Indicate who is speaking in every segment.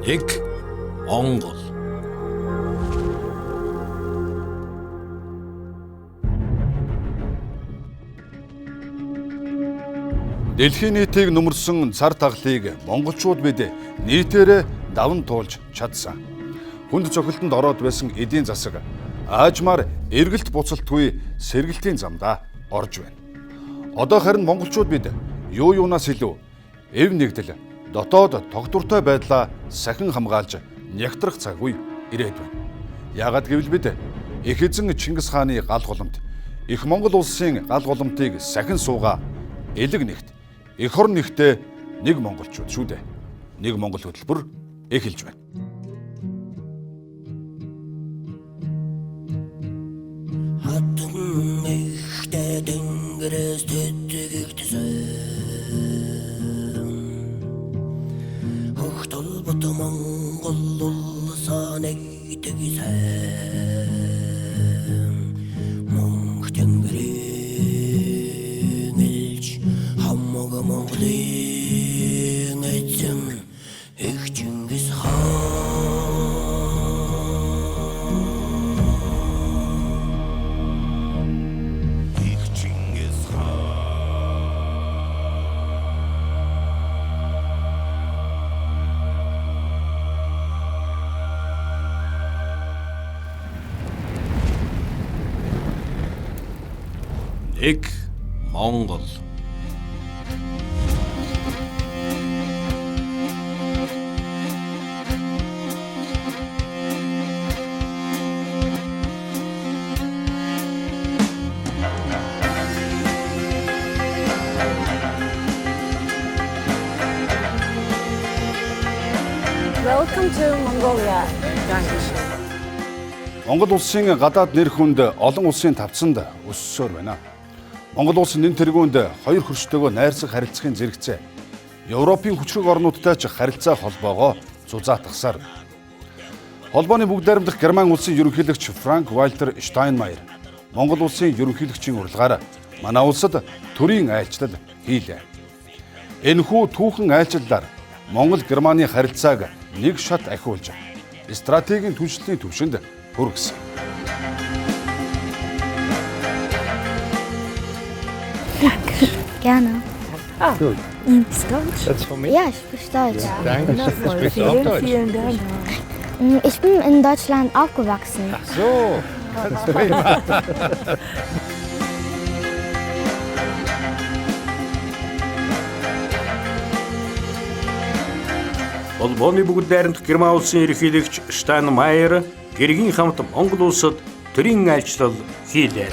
Speaker 1: Нэг Монгол.
Speaker 2: Дэлхийн нийтийг нөмөрсөн цар таглыг монголчууд бид нийтээрээ даван туулж чадсан. Хүнд цохилтонд ороод байсан эдийн засаг аажмаар эргэлт буцалтгүй сэргэлтийн замдаа орж байна. Одоо харин монголчууд бид юу юунаас илүү эв нэгдэл, дотоод тогтвортой байдлаа сахин хамгаалж нягтрах цаг үе ирээд байна. Яагад гэвэл бид их эзэн Чингис хааны гал голомт, их Монгол улсын гал голомтыг сахин суугаа элэг нэгт, эх орн нэгтээ нэг монголчууд шүү дээ. Нэг монгол хөтөлбөр эхэлж байна.
Speaker 3: Хатан ихтэй дэнгэрээс тэтгэгдсэн Хөхт олбот Монгол улсаа нэгтгэсэн Монг тэнгэрийн элж хамаг Монголын эзэн их Чингис
Speaker 1: Нэг Монгол.
Speaker 4: Welcome to Mongolia.
Speaker 2: Монгол улсын гадаад нэр хүнд олон улсын тавцанд өссөөр байна. Монгол улс нэн тэргуунд хоёр хөрштөөгөө найрсаг харилцахын зэрэгцээ Европын хүчрэг орнуудтай ч харилцаа холбоогоо зузаатгасаар. Холбооны бүгд найрамдах Герман улсын ерөнхийлөгч Франк Вальтер Штайнмайер Монгол улсын ерөнхийлөгчийн урилгаар манай улсад төрийн айлчлал хийлээ. Энэхүү түүхэн айлчлалаар Монгол Германы харилцааг нэг шат ахиулж стратегийн түншлэлийн төвшөнд хүргэсэн.
Speaker 5: Gerne.
Speaker 4: Ah,
Speaker 5: Gut.
Speaker 4: ist Deutsch?
Speaker 5: Das von mir? Ja, ich spreche Deutsch.
Speaker 4: Ja,
Speaker 5: Danke.
Speaker 4: wundervoll. Vielen Dank.
Speaker 5: Ich bin in Deutschland aufgewachsen.
Speaker 6: Ach so, das ist prima.
Speaker 1: Холбооны бүгд найрамдах Герман улсын ерөнхийлөгч Штайнмайер гэргийн хамт Монгол улсад төрийн айлчлал хийлээ.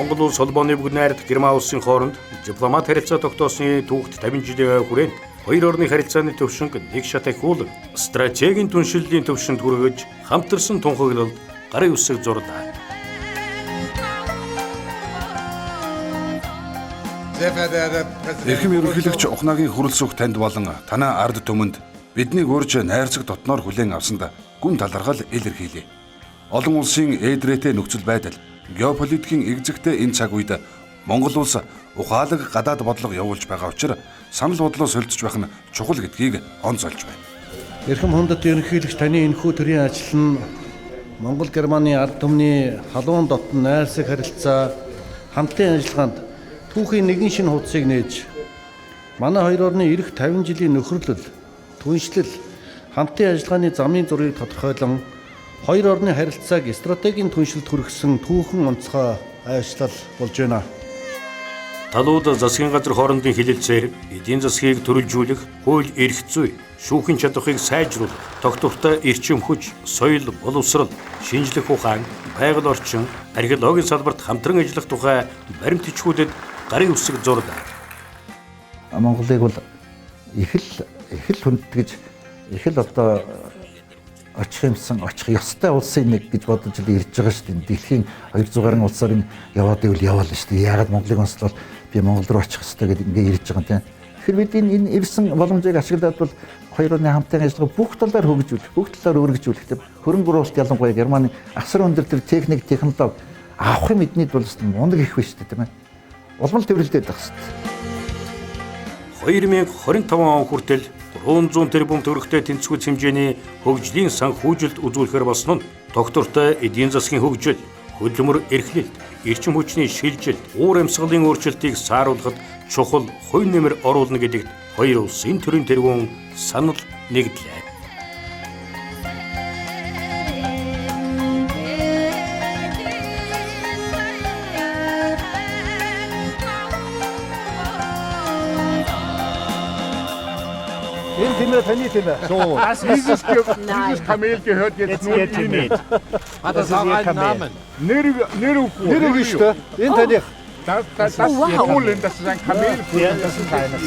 Speaker 1: Монгол улс холбооны бүгд найрамдах Герман улсын хооронд дипломат харилцаа тогтоосны түүхт 50 жилийн хүрээнд хоёр орны харилцааны төвшинг нэг шат ахиулан стратегийн түншлэлийн төвшөнд хүргэж хамтарсан тунхаглалд гарын үсэг зурлаа.
Speaker 2: Эрхэм ерөнхийлөгч Ухнагийн хүрэл сүх танд болон танай ард түмэнд биднийг урьж найрцаг дотноор хүлээн авсанд гүн талархал илэрхийлье. Олон улсын эдрээтэй нөхцөл байдал, геополитикийн эгзэгтэй энэ цаг үед Монгол улс ухаалаг гадаад бодлого явуулж байгаа учраас санал бодлоо солилцож байх нь чухал гэдгийг онцолж байна.
Speaker 6: Эрхэм хүндэт ерөнхийлөгч таны энэхүү төрийн ажил нь Монгол Германы ард түмний халуун дотн найрсаг харилцаа хамтын ажиллагаанд түүхийн нэгэн шинэ хуудсыг нээж манай хоёр орны ирэх 50 жилийн нөхөрлөл, түншлэл, хамтын ажиллагааны замын зургийг тодорхойлон хоёр орны харилцааг стратегийн түншлэлд хүргэсэн түүхэн онцгой айлчлал болж байна.
Speaker 1: Талууд засгийн газар хоорондын хилэлцээр эдийн засгийг төрөлжүүлэх, хууль эрх зүй, шүүхийн чадварыг сайжруулах, тогтвортой эрчим хүч, соёл, боловсрол, шинжлэх ухаан, байгаль орчин, археологийн салбарт хамтран ажиллах тухай баримт бичгүүдэд гарын үсэг зурлаа.
Speaker 7: Монголыг бол их л хүндгэж их л одоо очих юмсан, очих ёстой улсын нэг гэж бодож ирж байгаа шүү дээ. Дэлхийн 200 гаруй улсаар энэ яваад ивэл яваал шүү дээ. Яагаад Монголыг онцлол би Монгол руу очих ёстой гэдэг ингээ ирж байгаа юм тийм. Тэгэхээр бид энэ ирсэн боломжийг ашиглаад бол хоёр орны хамтын ажиллагаа бүх талаар хөгжүүлэх, бүх талаар өргөжүүлэх тийм. Хөрөнгө оруулалт ялангуяа Германы асар өндөр төр техник, технологи авахын мэднийд бол мундаг их биш шүү дээ тийм ээ. Улмал төвлөлдөд байх шүү дээ.
Speaker 1: 2025 он хүртэл 300 тэрбум төгрөгтэй тэнцвүүц хэмжээний хөгжлийн санхүүжилт үзүүлэхээр болсон нь доктортой эдийн засгийн хөгжил, хөдөлмөр эрхлэлт, эрчим хүчний шилжилт, уур амьсгалын өөрчлөлтийг сааруулахад чухал хувь нэмэр оруулна гэдэгт хоёр улсын төрийн тэргүүн санал нэгдлээ.
Speaker 6: Энэ тэмээ таны тэмээ.
Speaker 8: Dieses Kamel gehört jetzt nur Ihnen. Hat das auch einen Namen? Neruku.
Speaker 6: Нэр өгнө шүү дээ. Энэ таних.
Speaker 8: Das Fohlen, das ist ein Kamelfohlen, das ist keines.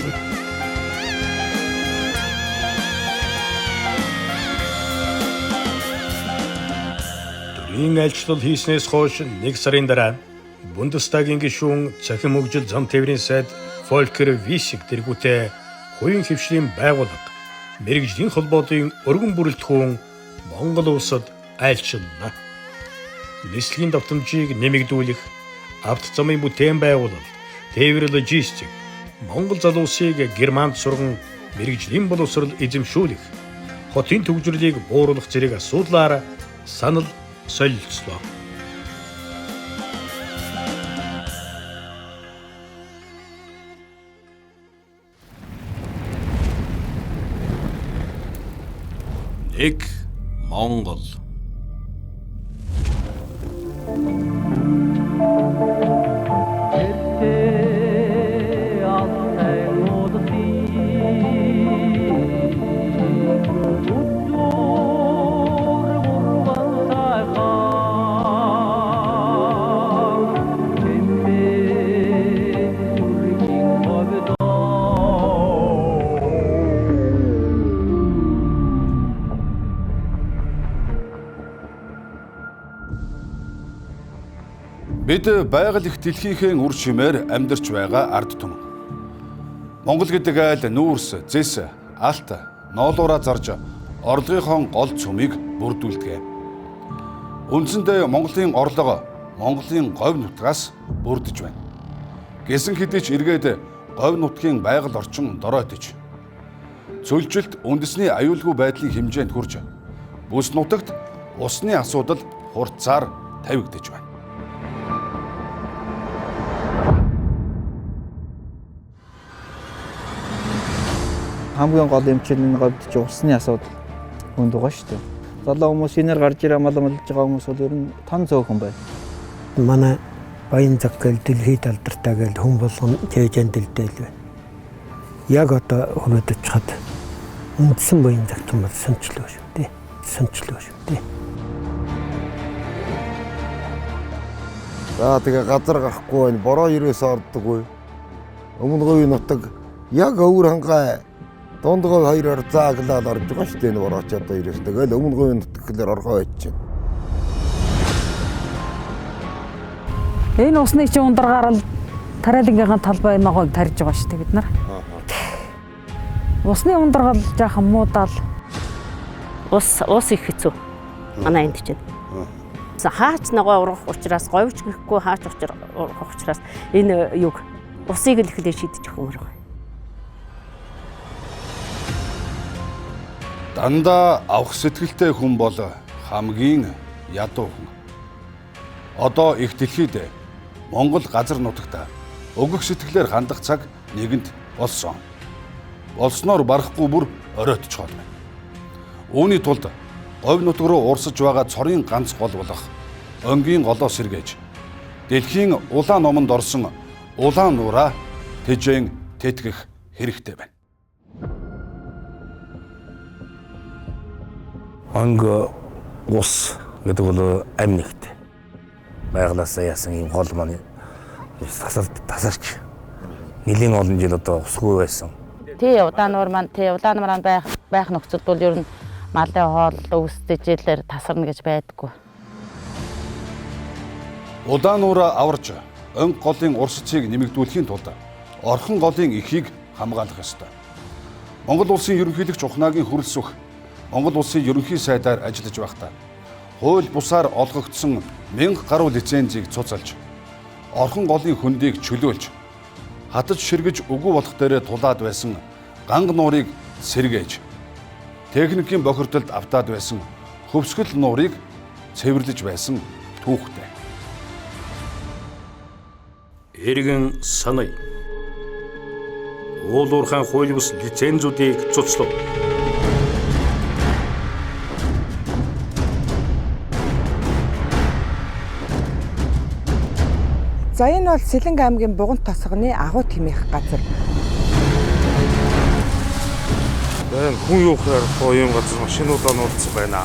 Speaker 1: Төрийн айлчлал хийснээс хойш 1 сарын дараа Бундестагийн гишүүн цахим хөгжил зам тээврийн сайд Volker Wissig тэргүүтээ хувийн хвшлийн байгууллага мэрэгжлийн холбоодын өргөн бүрэлдэхүүн Монгол улсад айлчлална. Нислэгийн давтамжийг нэмэгдүүлэх, авто замын бүтээн байгуулалт, тээвэр логистик, Монгол залуусыг Германд сурган мэрэгжлийн боловсрол эзэмшүүлэх, хотын төвжирлийг бууруулах зэрэг асуудлаар санал солилцлоо. Нэг Монгол.
Speaker 2: Бид байгаль их дэлхийнхээ үр шимээр амьдарч байгаа ард түмэн. Монгол гэдэг айл нүүрс, зэс, алт, ноолуураа зарж орлогынхон гол цөмийг бүрдүүлдэг. Үндсэндээ Монголын орлого Монголын говь нутгаас бүрдэж байна. Гэсэн хэдий ч эргээд говь нутгийн байгаль орчин доройтож цөлжилт үндэсний аюулгүй байдлын хэмжээнд хүрч бүс нутагт усны асуудал хурцаар тавигдаж байна.
Speaker 9: Хамгийн гол эмчилний говьд ч усны асуудал хүнд байгаа шүү дээ. Залуу хүмүүс энээр гарч ирээ малж байгаа хүмүүс бол ер нь тон цөөхөн байна.
Speaker 3: Манай баян цаг гэл дэлхийд алдартай гэл хүн болгон жээжэн дэлдэл байна. Яг одоо хөрөд очихад үндсэн баян цаг хүмүүс сончлоо шүү дээ. Сончлоо шүү дээ.
Speaker 10: За тэгээ газар гарахгүй байна. Бороо ерөөс ордоггүй. Өмнө говийн нутаг яг өвөр хангай дундгой хоёроор зааглаад орж байгаа шүү дээ. Энэ борооч одоо ерөөс тэгэл өмнө говийн нутаг гэхэлэр оргоо байж байна.
Speaker 4: Энэ усны чинь ундргаар л тариалангийнхаа талбай ногоог тарьж байгаа шүү дээ бид нар. Усны ундргал жаахан муудаал.
Speaker 11: Ус их хэцүү. Манай энд чинь. Хаач ногоо ургах учраас говьч гэхгүй хаач ургах учраас энэ юг усыг л ихлээр шийдэж өгөх юм байна.
Speaker 2: Дандаа авах сэтгэлтэй хүн бол хамгийн ядуу хүн. Одоо их дэлхийд Монгол газар нутагта өгөх сэтгэлээр хандах цаг нэгэнд болсон. Болсноор барахгүй бүр оройтчиход байна. Үүний тулд говь нутаг руу урсаж байгаа цорын ганц гол болох өнгийн голоо сэргээж дэлхийн улаан номонд орсон улаан нураа тэжээн тэтгэх хэрэгтэй байна.
Speaker 12: Онго ус гэдэг бол амь нэгт байгалаас яасан юм гол маань тасарч нэлийн олон жил одоо усгүй байсан.
Speaker 11: Улаан нуур маань улаан нуурaan байх нөхцөл бол ер нь малын хоол өвсдөжлэр тасарна гэж байдаггүй.
Speaker 2: Улаан нуураа аварч өнг голын урсцыг нэмэгдүүлэхийн тулд орхон голын эхийг хамгаалах ёстой. Монгол улсын ерөнхийлөгч Ухнаагийн хүрэлцэх Монгол улсын ерөнхий сайдаар ажиллаж байхдаа хууль бусаар олгогдсон 1000 гаруй лицензийг цуцалж, орхон голын хөндийг чөлөөлж, хатаж ширгэж үгүй болох дээрээ тулаад байсан ганга нуурыг сэргээж техникийн бохирдолд автаад байсан хөвсгөл нуурыг цэвэрлэж байсан түүхтэй.
Speaker 1: Эргэн саная. Уулуурхайн хууль бус лицензүүдийг цуцлав.
Speaker 13: За энэ бол Сэлэнг аймгийн Буган тосгоны агуу тэмээх газар.
Speaker 12: Энэ хүн юу гэхээр юм газар машинуудаа нууцсан байна.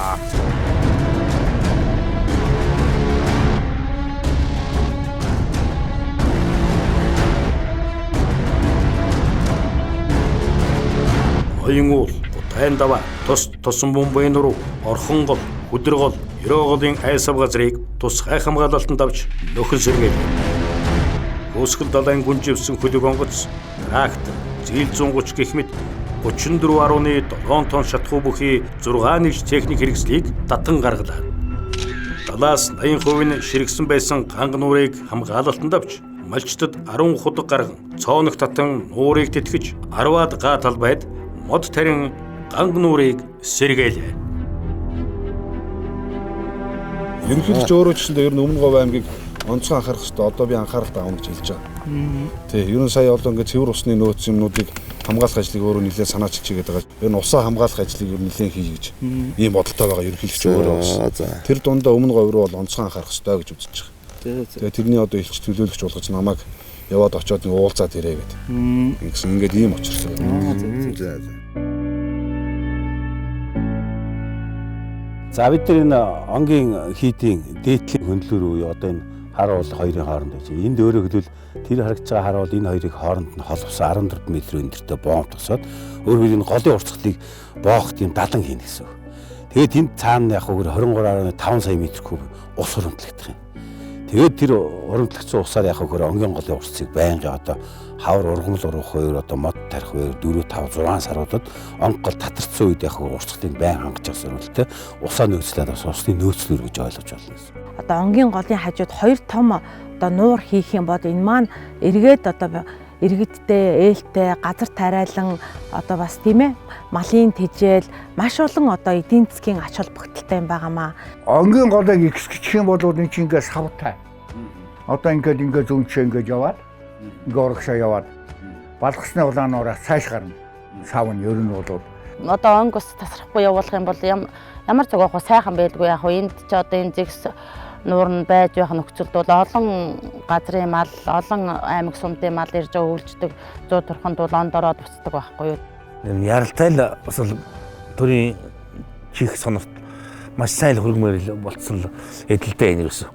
Speaker 1: Оюн уул, Бутайн даваа, тосон бомбын руу орхон гол, хүдэр гол, ёроголын айсав газрыг тусгай хамгаалалтанд авч нөхөн сэргээд. Хөөсгөл далайн гүнживсэн хөлөг онгоц, трактор, зээл 130 гэх мэт 34.7 тонн шатхуу бүхий 6 нэгж техник хэрэгслийг татан гаргалаа. Далаас 80% нь ширгсэн байсан ганга нуурыг хамгаалалтанд авч малчтад 10 худаг гарган цооног татан нуурыг тэтгэж 10-аад га талбайд мод тарин ганга нуурыг сэргээлээ.
Speaker 2: Ерөнхийдөө өөрөө ч гэсэн ер нь Өмнө Говь аймгийг онцгой анхаарах хэрэгтэй. Одоо би анхаарал тавина гэж хэлж байгаа. Тий, ер нь сая бол ингээд цэвэр усны нөөц юмнуудыг хамгаалах ажлыг өөрөө нэлээд санаачилж хийгээд байгаа. Ер нь усаа хамгаалах ажлыг ер нь нэлээд хий гэж ийм бодолтой байгаа ерөнхийлөгч өөрөө бас. Тэр дундаа Өмнө Говь руу бол онцгой анхаарах хэрэгтэй гэж үзэж байгаа. Тэгээ тэрний одоо илч төлөөлөгч болгож намайг яваад очиод нэг уулзаад ирээ гэдэг. Ингэсэн ингээд ийм учирсан.
Speaker 14: За бид нар энэ онгийн хийдийн дээдлийн хөндлөр үе одоо энэ хар уул хоёрын хооронд байж. Энд өөрөө хэлбэл тэр харагдж байгаа хар уул энэ хоёрыг хооронд нь холбосон 14 м өндөртэй бомб тусаад өөр бид энэ голын урсгалыг боох тийм далан хийнэ гэсэн. Тэгээд тэнд цаана яг өөр 23.5 сая метр куб ус хуримтлагдах юм. Тэгээд тэр хуримтлагдсан усаар яг өөр онгийн голын урсцыг байнга одоо хавар ургамал урах хоёр одоо мод тарих хоёр 4 5 6 саруудад онг гол татарцсан үед яг урсгалыг байн хангаж байгаа сөрөлтэй усаа нөөцлээд бас усны нөөцлөр гэж ойлгож байна гэсэн.
Speaker 13: Одоо онгийн голын хажууд хоёр том одоо нуур хийх юм бол энэ маань эргээд одоо иргэдтэй, ээлтэй, газар тариалан одоо бас тийм ээ малын тэжээл маш олон одоо эдийн засгийн ач холбогдолтой юм байгаамаа.
Speaker 15: Онгийн голыг ихсгэх юм бол энэ чинь ингээд савтай. Одоо ингээд зүүнчээ ингээд яваад ингээ урагшаа яваад балгасны улаануураас цааш гарна. Сав нь ер нь бол
Speaker 11: одоо онг ус тасрахгүй явуулах юм бол ямар зогоох вэ? Сайхан байлгүй яг энд ч одоо энэ зэгс нуур нь байж байх нөхцөлд бол олон газрын мал, олон аймаг сумдын мал ирж өвлждөг 100 турханд бол онд ороод буцдаг байхгүй юу?
Speaker 12: Яралтай л бас төрийн чих сонорт маш сайн хөргмөр болцсон эдэлтэй энэ гэсэн.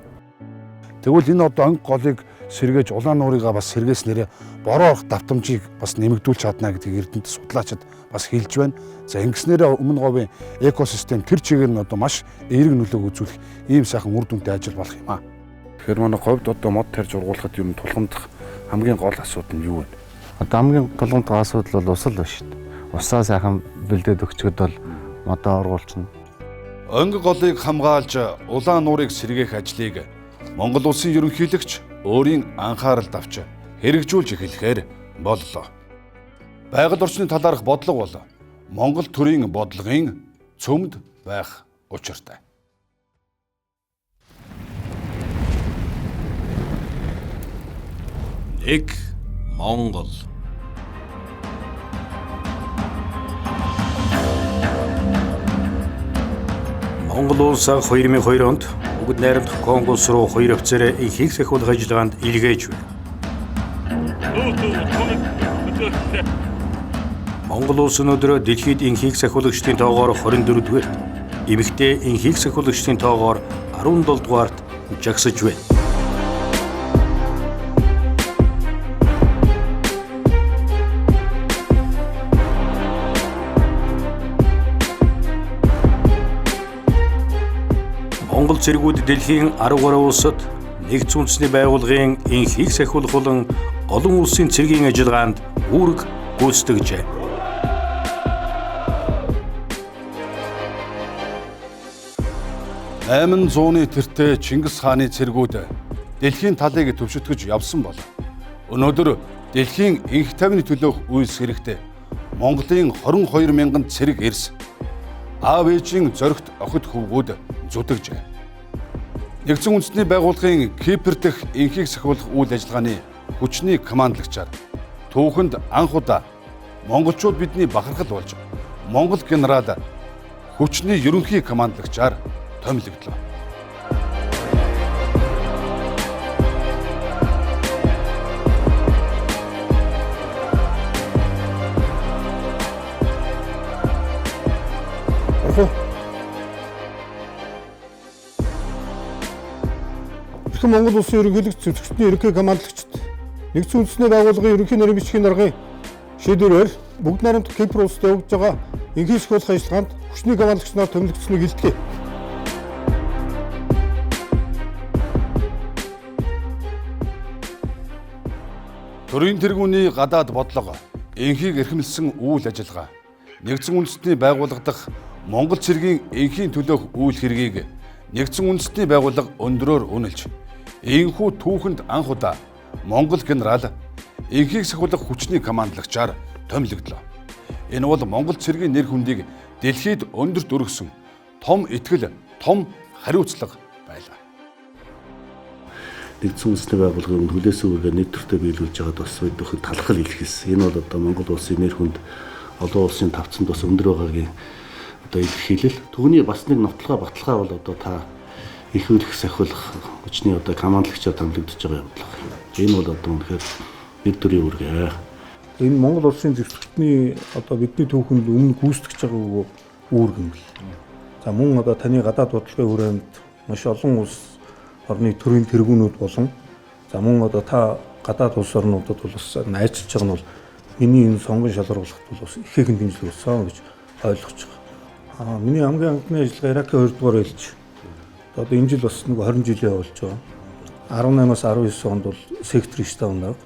Speaker 2: Тэгвэл энэ одоо онг голыг сэргээж улаан нуурыгаа бас сэргээснээрээ бороо орох давтамжийг бас нэмэгдүүлж чадна гэдгийг эрдэнэт судлаачид бас хэлж байна. За ингэснээрээ Өмнө Говийн экосистем тэр чигээр нь одоо маш эерэг нөлөө үзүүлэх ийм сайхан үр дүнтэй ажил болох юм аа.
Speaker 16: Тэгэхээр манай говьд одоо мод тарьж ургуулахад ер нь тулгамдах хамгийн гол асуудал нь юу вэ?
Speaker 17: Одоо хамгийн тулгамдах асуудал бол ус л байна шүү дээ. Усаа сайхан бэлдээд өгчөд бол модоо ургуулчихна.
Speaker 2: Онг голыг хамгаалж улаан нуурыг сэргээх ажлыг Монгол улсын ерөнхийлөгч өөрийн анхааралд авч хэрэгжүүлж эхлэхээр боллоо. Байгаль орчны талаарх бодлого бол Монгол төрийн бодлогын цөмд байх учиртай.
Speaker 1: Нэг Монгол. Монгол улс 2002 онд Бүгд найрамдах Конго улс руу 2 офицер ихийг сахиулах ажиллагаанд илгээж байна. Монгол улс өнөөдөр дэлхийд инхийг сахиулагчдын тоогоор 24-р, эмэгтэй инхийг сахиулагчдын тоогоор 17-р жагсаж байна. Монгол цэргүүд дэлхийн 13 улсад нэгдсэн үндэсний байгууллагын инхийг сахиулах болон олон улсын цэргийн ажиллагаанд үүрэг гүйцэтгэжээ.
Speaker 2: Айман зууны тэртээ Чингис хааны цэргүүд дэлхийн талыг төвшөтгөж явсан бол өнөөдөр Дэлхийн энх тайвны төлөөх үйлс хэрэгтэй Монголын 22 мянган цэрэг эрс аав ээжийн зоригт охид хөвгүүд зүтгэжээ. Нэгдсэн үндэсний байгууллагын Кипр дэх энхийг сахиулах үйл ажиллагааны хүчний командлагчаар түүхэнд анх удаа монголчууд бидний бахархал болж Монгол генерал хүчний ерөнхий командлагчаар томилогдлоо.
Speaker 18: Ирхэн Монгол улсын ерөнхийлөгч зөвлөгчдийн ерөнхий командлагчид нэгдсэн үндэсний байгууллагын ерөнхий нарийн бичгийн даргын шийдвэрээр бүгд найрамд Кипр улсад явагдаж байгаа энхийг сахиулах ажиллагаанд хүчний командлагч нар томилогдсныг хэллээ.
Speaker 2: Төрийн тэргүүний гадаад бодлого, энхийг эрхэмлсэн үйл ажиллагаа, нэгдсэн үндэсний байгууллага дахь Монгол цэргийн энхийн төлөөх үйл хэргийг нэгдсэн үндэсний байгууллага өндрөөр үнэлж, энхүү түүхэнд анх удаа Монгол генерал энхийг сахиулах хүчний командлагчаар томилогдлоо. Энэ бол Монгол цэргийн нэр хүндийг дэлхийд өндөрт өргөсөн том итгэл, том хариуцлага байлаа.
Speaker 19: Нэгдсэн үндэсний байгууллагын хүлээсэн үүргээ нэг төртөө биелүүлж байгаад бас өдөрт талхал илэрхийлсэн. Энэ бол одоо Монгол улсын нэр хүнд олон улсын тавцанд бас өндөр байгаагийн одоо илэрхийлэл. Түүний бас нэг баталгаа бол одоо та их өрх сахиулах хүчний одоо командлагчаар томилогдож байгаа юм байна. Энэ бол одоо үнэхээр нэг төрлийн үүргээ.
Speaker 18: Энэ Монгол улсын зөвлөлтний одоо бидний түүхэнд өмнө гүйцэтгэж байгаа үүрэг юм бэл. За мөн одоо таны гадаад бодлогын хүрээнд маш олон улс орны төрийн тэргүүнүүд болон за мөн одоо та гадаад улс орнуудад бол бас найзалж байгаа нь бол миний энэ сонгон шалгаруулахад бол бас ихээхэн дэмжлэг болсон гэж ойлгож байгаа. Миний хамгийн анхны ажиллагаа Иракийн 2 дугаар ээлж. Одоо энэ жил бас нэг 20 жилийн болж байгаа. 18-аас 19 онд бол сектор штаб нар.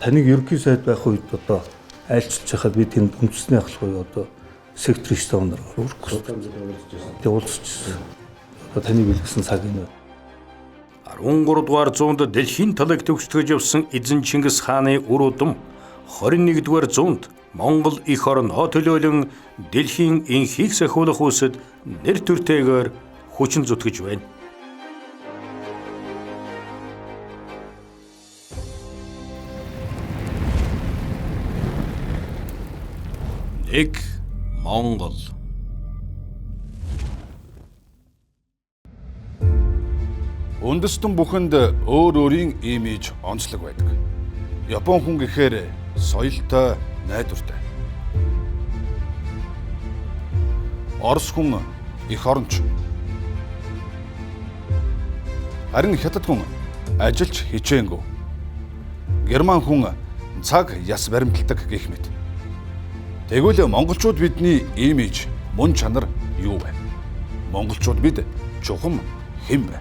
Speaker 18: Таныг ерөнхий сайд байх үед одоо айлчилж байхад би тэнд үндэсний ахлах одоо сектор штаб нар өргөсөн. Тэгээ уулзчихсан. Одоо таныг бэлгэсэн цаг энэ.
Speaker 1: 13 дугаар зуунд дэлхийн талыг төгсгөж явсан эзэн Чингис хааны үр удам 21 дугаар зуунд Монгол эх орноо төлөөлөн дэлхийн энхийг сахиулах үсэд нэр төртэйгээр хүчин зүтгэж байна. Нэг Монгол.
Speaker 2: Үндэстэн бүхэнд өөр өөрийн имиж онцлог байдаг. Япон хүн гэхээр соёлтой, найдвартай. Орос хүн эх оронч. Харин Хятад хүн ажилч хичээнгүй. Герман хүн цаг яс баримталдаг гэх мэт. Тэгвэл монголчууд бидний имиж, мөн чанар юу вэ? Монголчууд бид чухам хэн бэ?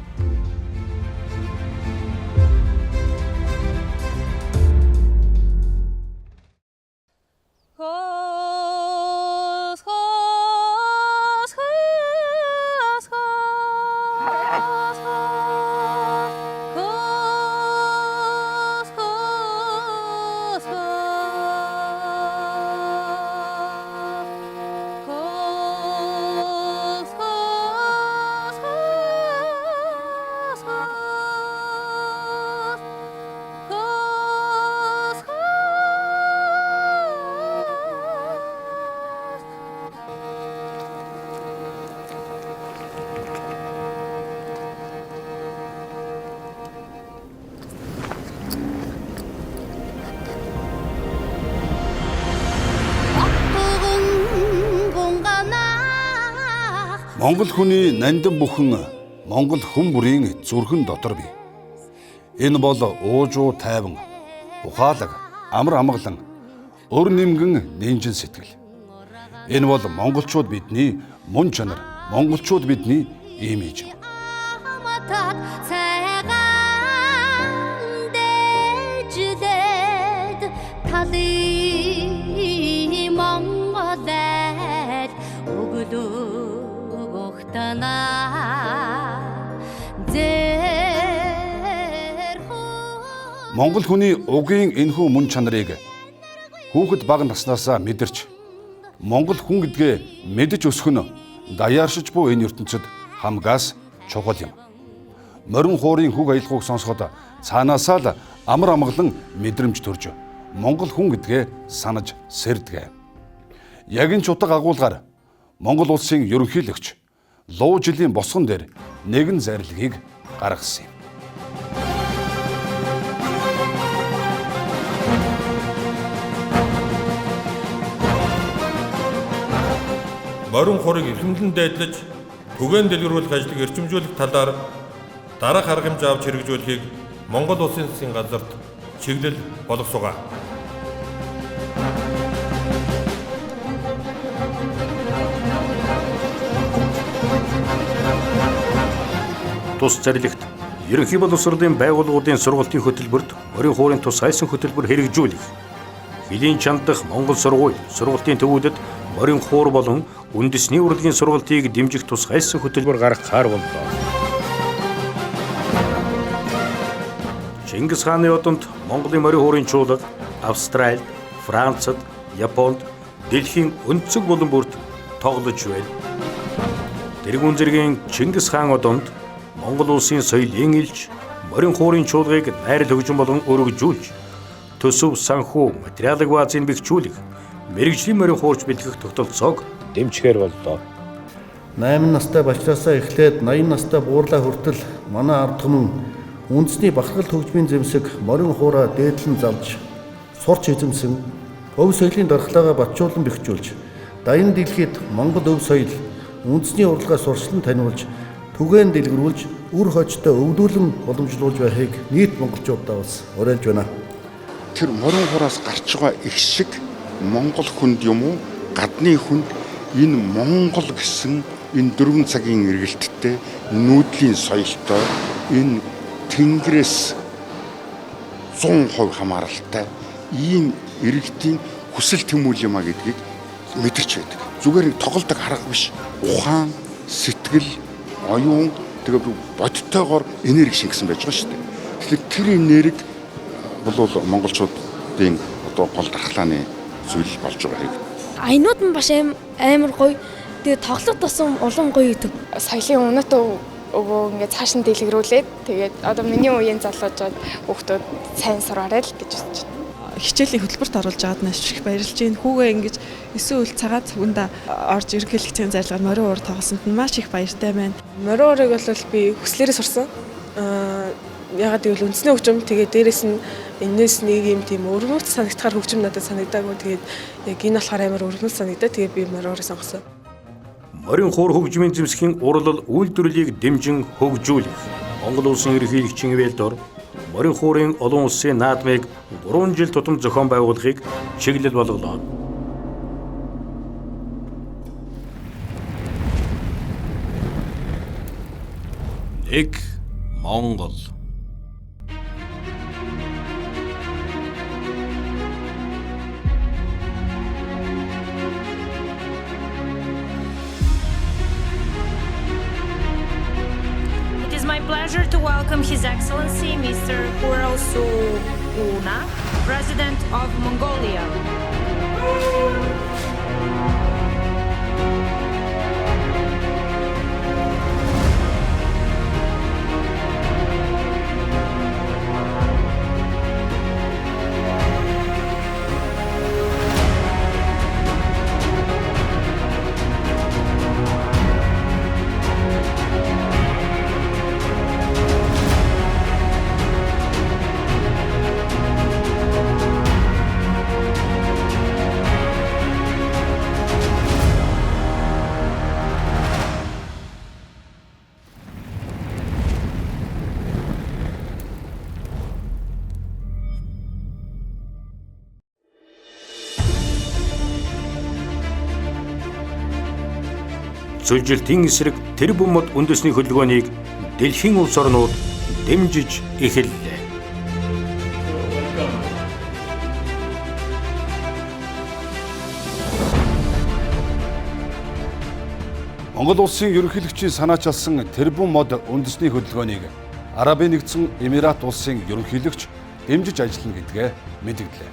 Speaker 2: Монгол хүний нандин бүхэн Монгол хүн бүрийн зүрхэн дотор бий. Энэ бол уужуу тайван, ухаалаг, амар амгалан, өр нэмгэн нэнжин сэтгэл. Энэ бол монголчууд бидний мөн чанар, монголчууд бидний имиж. Монгол хүний угийн энэхүү мөн чанарыг хүүхэд бага наснаасаа мэдэрч Монгол хүн гэдгээ мэдж өсөх нь даяаршиж буй энэ ертөнцид хамгаас чухал юм. Морин хуурын хүүг аялгауг сонсоход цаанаасаа л амар амгалан мэдрэмж төрж Монгол хүн гэдгээ санаж сэрдэг. Яг энэ чутга агуулгаар Монгол улсын ерөнхийлөгч луу жилийн босгон дээр нэгэн зарилгийг гаргасан юм.
Speaker 20: Морин хуурыг эрхэмлэн дайдлаж түгээн дэлгэрүүлэх ажлыг эрчимжүүлэх талаар дараах арга хэмжээ авч хэрэгжүүлэхийг Монгол Улсын засгийн газарт чиглэл болгосугаа.
Speaker 1: Тус зарилэгт ерөнхий боловсролын байгууллагуудын сургалтын хөтөлбөрт морин хуурын тус хайсан хөтөлбөр хэрэгжүүлэх, хилийн чанд дахь Монгол сургалтын төвүүдэд морин хуур болон үндэсний урлагийн сургалтыг дэмжих тус хайсан хөтөлбөр гаргахаар боллоо. Чингис хааны одонд Монголын морин хуурын чуулга Австралид, Францад, Японд дэлхийн өнцөг булан бүрт тоглож байна. Тэргүүн зэргийн Чингис хаан одонд Монгол улсын соёлын элч морин хуурын чуулгыг найрал хөгжин болон өргөжүүлж, төсөв санхүү материалын баазыг бэхжүүлэх, мэрэгжлийн морин хуурч бэлтгэх тогтолцоог дэмжихээр боллоо.
Speaker 6: 8 настай бачраасаа эхлээд 80 настай буурлаа хүртэл манай ард түмэн үндэсний бахархал хөгжмийн зэмсэг морин хуураа дээдлэн залж, сурч эзэмсэн өв соёлын дархлаагаа батжуулан бэхжүүлж, даян дэлхийд Монгол өв соёл, үндэсний урлагаа сурчлан таниулж, түгээн дэлгэрүүлж, үр хойчтой өвдүүлэн боломжлуулж байхыг нийт монголчуудаа бас уриалж байна.
Speaker 8: Тэр морин хуураас гарч байгаа их шиг Монгол хүнд юм уу? Гадны хүнд энэ Монгол гэсэн энэ 4 цагийн эргэлттэй нүүдлийн соёлтой энэ тэнгэрээс 100% хамааралтай ийм иргэдийн хүсэл тэмүүлэл юм а гэдгийг мэдэрч байдаг. Зүгээр нэг тоглолтог харга биш. Ухаан, сэтгэл, оюун тэгээ бодтойгоор энерги шингэсэн байж байгаа шүү дээ. Тэгэхээр тэр энерги бол монголчуудын одоо гол дархлааны зүйл болж байгаа хэрэг.
Speaker 21: Аянууд нь бас амар гоё. Тэгээ тоглох тусам улам гоё гэдэг.
Speaker 22: Соёлын үнэт өгөө ингээд цааш нь дэлгэрүүлээд тэгээд одоо миний үеийн залуучууд хүүхдүүд сайн сураарай л гэж бодож байна.
Speaker 23: Хичээлийн хөтөлбөрт оруулж байгаад маш их баярлж байна. Хүүгээ ингэж 9 үйл цагаат цүгэндээ орж ерөнхийлөгчийн зарлигаар морин уур тоглосонд нь маш их баяртай байна.
Speaker 24: Морин уурыг бол би хүслээрээ сурсан. Ягаад гэвэл үндэсний хөгжим тэгээд дээрэс нь энэс нэг юм тийм өргөнөц санагдахаар хөгжим надад санагдаагүй. Тэгээд яг энэ болохоор амар өргөнөц санагдаа. Тэгээд би морин уурыг сонгосон.
Speaker 1: Морин хуур хөгжмийн зэмсгийн урлал үйлдвэрлэлийг дэмжин хөгжүүлэх. Монгол улсын ерөнхийлөгчийн ивэлдор морин хуурын олон улсын наадмыг 3 жил тутам зохион байгуулахыг чиглэл болголоо. Нэг Монгол.
Speaker 25: It is my pleasure to welcome His Excellency Mr. Khurelsukhuna, President of Mongolia.
Speaker 1: Зөвлөлтийн эсрэг тэр бумад үндэсний хөдөлгөөнийг дэлхийн улс орнууд дэмжиж эхэллээ.
Speaker 2: Монгол улсын ерөнхийлөгчийн санаачилсан тэрбум мод үндэсний хөдөлгөөнийг Арабын нэгдсэн Эмират улсын ерөнхийлөгч дэмжиж ажиллана гэдгээ мэдгдлээ.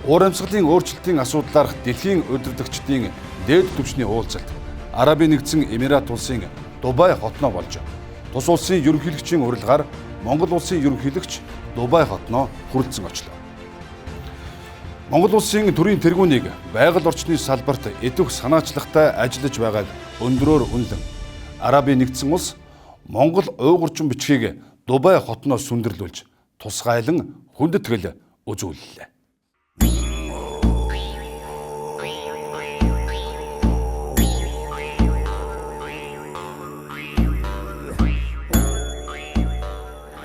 Speaker 2: Уур амьсгалын өөрчлөлтийн асуудлаарх дэлхийн удирдагчдын дээд түвшний уулзалт Арабын нэгдсэн Эмират улсын Дубай хотноо болж тус улсын ерөнхийлөгчийн урилгаар Монгол улсын ерөнхийлөгч Дубай хотноо хүрэлцэн очлоо. Монгол улсын төрийн тэргүүнийг байгаль орчны салбарт идэх санаачлагтай ажиллаж байгааг өндрөөр үнэлэн Арабын нэгдсэн улс Монгол уйгурчин бичгийг Дубай хотноос сүндэрлүүлж тусгайлан хүндэтгэл үзүүллээ.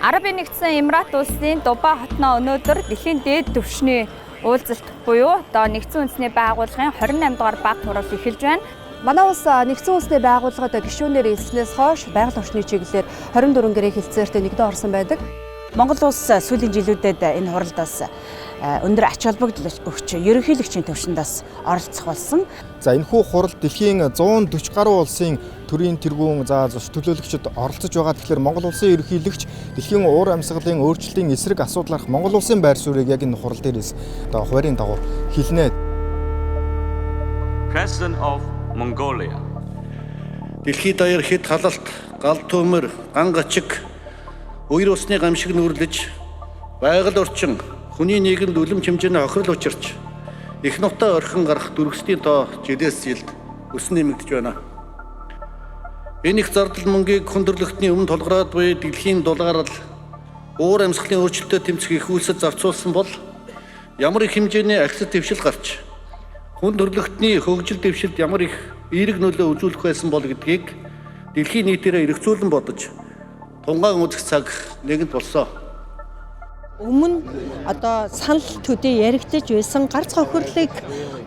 Speaker 3: Арабын нэгдсэн Эмират улсын Дубай хотноо өнөөдөр дэлхийн дээд түвшний уулзалт буюу одоо нэгдсэн үндэсний байгууллагын 28 дугаар баг турал эхэлж байна.
Speaker 5: Манай улс нэгдсэн үндэсний байгууллагад гишүүнээр элснээс хойш байгаль орчны чиглэлээр 24 гэрээ хэлцээрт нэгдэн орсон байдаг.
Speaker 13: Монгол улс сүүлийн жилүүдэд энэ хуралдаас өндөр ач холбогдол өгч ерөнхийлөгчийн төвшөндөөс оролцох болсон.
Speaker 7: За энэхүү хурал дэлхийн 140 гаруй улсын төрийн тэргүүн төлөөлөгчид оролцож байгаа. Тэгэхээр Монгол улсын ерөнхийлөгч дэлхийн уур амьсгалын өөрчлөлтийн эсрэг асуудлаарх Монгол улсын байр суурийг яг энэ хурал дээрээс одоо хуваарийн дагуу хэлнэ.
Speaker 9: President of Mongolia.
Speaker 6: Дэлхийд даяар хэд халалт, гал төмөр, ган гачиг, үер усны гамшиг нүрлэж, байгаль орчин, хүний нийгэмд үлэм хэмжээний хохирол учирч, их нутаа орхин гарах дүргсдийн тоо жилээс жилд өснө нэмэгдэж байна. Энэ их зардал мөнгийг хүндрэлтний өмнө толгороод буй дэлхийн дулаарл уур амьсгалын өөрчлөлтөд тэмцэх их үйлсэд зарцуулсан бол ямар их хэмжээний ахиц дэвшил гарч хүн төрөлхтний хөгжил дэвшилд ямар их эерэг нөлөө үзүүлэх байсан бол гэдгийг дэлхийн нийтээрээ эргцүүлэн бодож тунгаан үзэх цаг нэгэнт болсон.
Speaker 13: Өмнө одоо санал төдий яригдж байсан гарц хохирлыг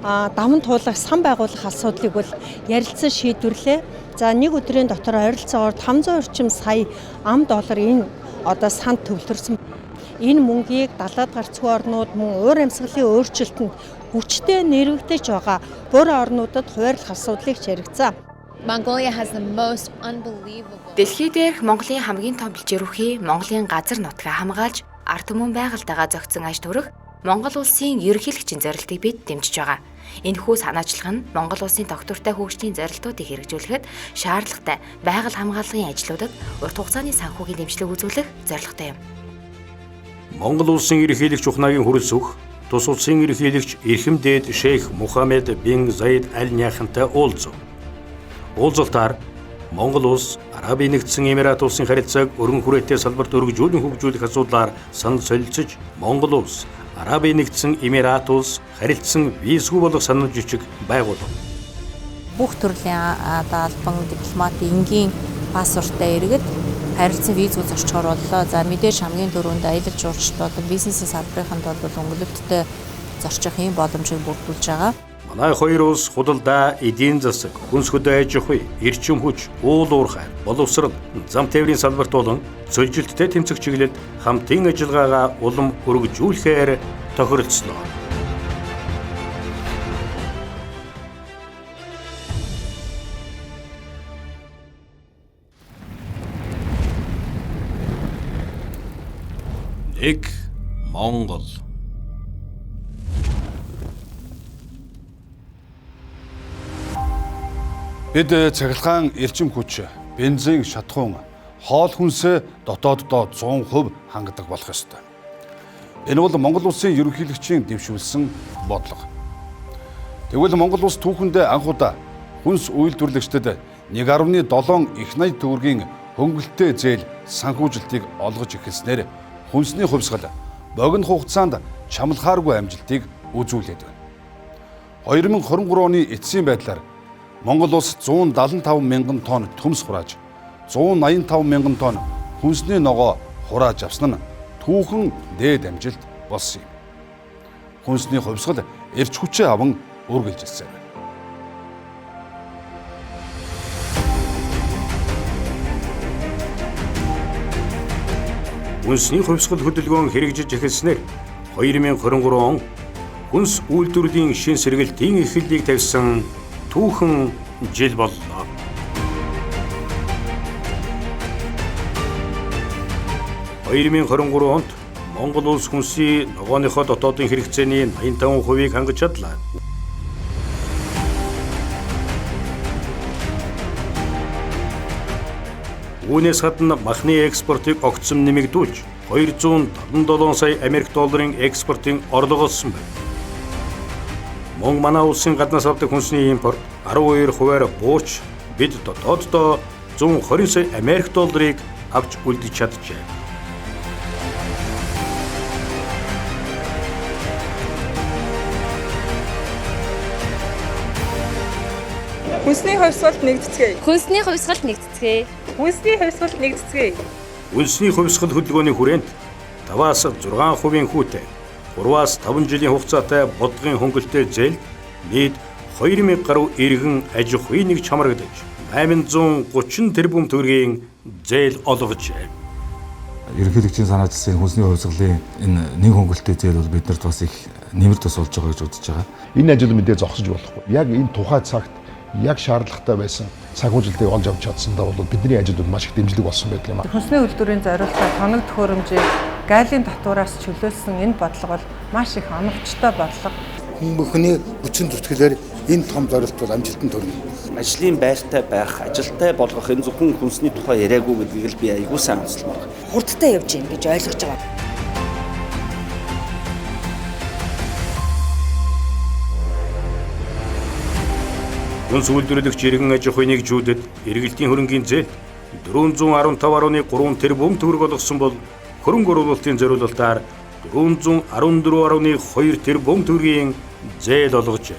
Speaker 13: даван туулах сан байгуулах асуудлыг бол ярилцсан шийдвэрлээ. За нэг өдрийн дотор ойролцоогоор 500 орчим сая $5 энэ одоо санд төвлөрсөн. Энэ мөнгийг далаад гарцгүй орнууд мөн уур амьсгалын өөрчлөлтөнд хүчтэй нэрвэгдэж байгаа бүр орнуудад хуваарлах асуудлыг чирэгцээ.
Speaker 10: Mongolia has the most unbelievable.
Speaker 26: Дэлхий дээрх Монголын хамгийн том бэлчээрүүхий Монголын газар нутгаа хамгаалж ард түмэн байгальтайгаа зохицсон аж төрөх Монгол улсын ерөнхийлөгчийн зорилтыг бид дэмжиж байгаа. Энэхүү санаачлах нь Монгол улсын тогтвортой хөгжлийн зорилтуудыг хэрэгжүүлэхэд шаардлагатай байгаль хамгааллын ажлуудад урт хугацааны санхүүгийн дэмжлэг үзүүлэх зорилготой юм.
Speaker 1: Монгол улсын ерөнхийлөгч ухнаагийн хүрэлц өгөх тус улсын ерөнхийлөгч Эрхэм дээд Шейх Мухаммед бин Заид Аль Няхантай уулзав. Уулзалтаар Монгол улс Арабын нэгдсэн Эмират улсын харилцааг өргөн хүрээтэй салбарт өргөжүүлэн хөгжүүлэх асуудлаар санал солилцож, Монгол улс Арабын нэгдсэн Эмират улс харилцсан визгүй болох санал жижиг байгуулав.
Speaker 3: Бүх төрлийн албан дипломатын энгийн паспорттой иргэд харилцан визгүй зорчхоор боллоо. За мэдээж хамгийн түрүүнд аялал жуулчлалууд бизнесийн салбарын тулд өнгөлөлттэй зорчих юм боломжийг бүрдүүлж байгаа.
Speaker 1: Манай хоёр улс худалдаа, эдийн засаг, хүнс хөдөө аж ахуй, эрчим хүч, уул уурхай, боловсрол, зам тээврийн салбарт болон зөвжилттэй тэмцэх чиглэлд хамтын ажиллагаагаа улам өргөжүүлэхээр тохиролцлоо. Нэг Монгол.
Speaker 2: Бид цахилгаан эрчим хүч, бензин шатхуун, хоол хүнсээ дотооддоо 100% хангадаг болох ёстой. Энэ бол Монгол улсын ерөнхийлөгчийн дэвшүүлсэн бодлого. Тэгвэл Монгол улс түүхэндээ анхудаа хүнс үйлдвэрлэгчдэд 1.7 их найд төгрөгийн хөнгөлөлттэй зээл санхүүжилтийг олгож эхэлснээр хүнсний хувьсгал богино хугацаанд чамлахааргүй амжилтыг үзүүлээд байна. 2023 оны эцсийн байдлаар Монгол улс 175 мянган тонн төмс хурааж, 185 мянган тонн хүнсний ногоо хурааж авсан нь түүхэн дээд амжилт болсон юм. Хүнсний хувьсгал эрч хүчээ аван үргэлжилсэн байна.
Speaker 1: Хүнсний хувьсгал хөдөлгөөн хэрэгжиж эхэлснээр 2023 он хүнс үйлдвэрлэлийн шин сэргэлтийн эхлэлийг тавьсан түүхэн жил боллоо. ...2023 онд Монгол улс хүнсийн ногооныхоо дотоодын хэрэгцээний 85%-ийг хангаж чадлаа. Үүнээс гадна махны экспортыг огцом нэмэгдүүлж 277 сая Америк долларын экспортын орлого олсон байна. Мөн манай улсын гаднаас авдаг хүнсний импорт 12%-аар буурч бид дотооддоо 120 сая Америк долларыг авч үлдэж чаджээ.
Speaker 24: Хүнсний хувьсгалд нэгдэцгээе.
Speaker 10: Хүнсний хувьсгалд нэгдэцгээе.
Speaker 24: Хүнсний хувьсгалд нэгдэцгээе.
Speaker 1: Үндэсний хувьсгал хөдөлгөөний хүрээнд 5-аас 6% хүүтэй 3-аас 5 жилийн хугацаатай бодлогын хөнгөлтэй зээл нийт 2000 гаруй иргэн аж ахуйн нэг чамрагдаж 830 тэрбум төгрөгийн зээл олгожээ.
Speaker 4: Ерөнхийлөгчийн санаа зовсон хүнсний хувьсгалын энэ нэг хөнгөлтэй зээл бол биднэрт бас их нэмэр тус болж байгаа гэж үзэж байгаа.
Speaker 11: Энэ ажил мэдээ зогсож болохгүй. Яг энэ тухай цагт яг шаардлагатай байсан санхүүжилтийг олж авч чадсандаа бол бидний ажилд маш их дэмжлэг болсон байдаг юм аа.
Speaker 13: Хүнсний үйлдвэрийн зорилготой тоног төхөөрөмжийг гайлын татвараас чөлөөлсөн энэ бодлого бол маш их оновчтой бодлого.
Speaker 12: Бүхний хүчин зүтгэлээр энэ том зорилт бол амжилтанд хүрнэ.
Speaker 14: Ажлын байртай байх, ажилтай болгох энэ зөвхөн хүнсний тухай яриаггүй гэдгийг л би аягүй сайн онцлмоор.
Speaker 15: Хурдтай явж гин гэж ойлгож байгаа.
Speaker 1: Хүнс үйлдвэрлэгч иргэн аж ахуйн нэгжүүдэд эргэлтийн хөрөнгийн зээл 415.3 тэрбум төгрөг олгосон бол хөрөнгө оруулалтын зориулалтаар 414.2 тэрбум төгрөгийн зээл олгожээ.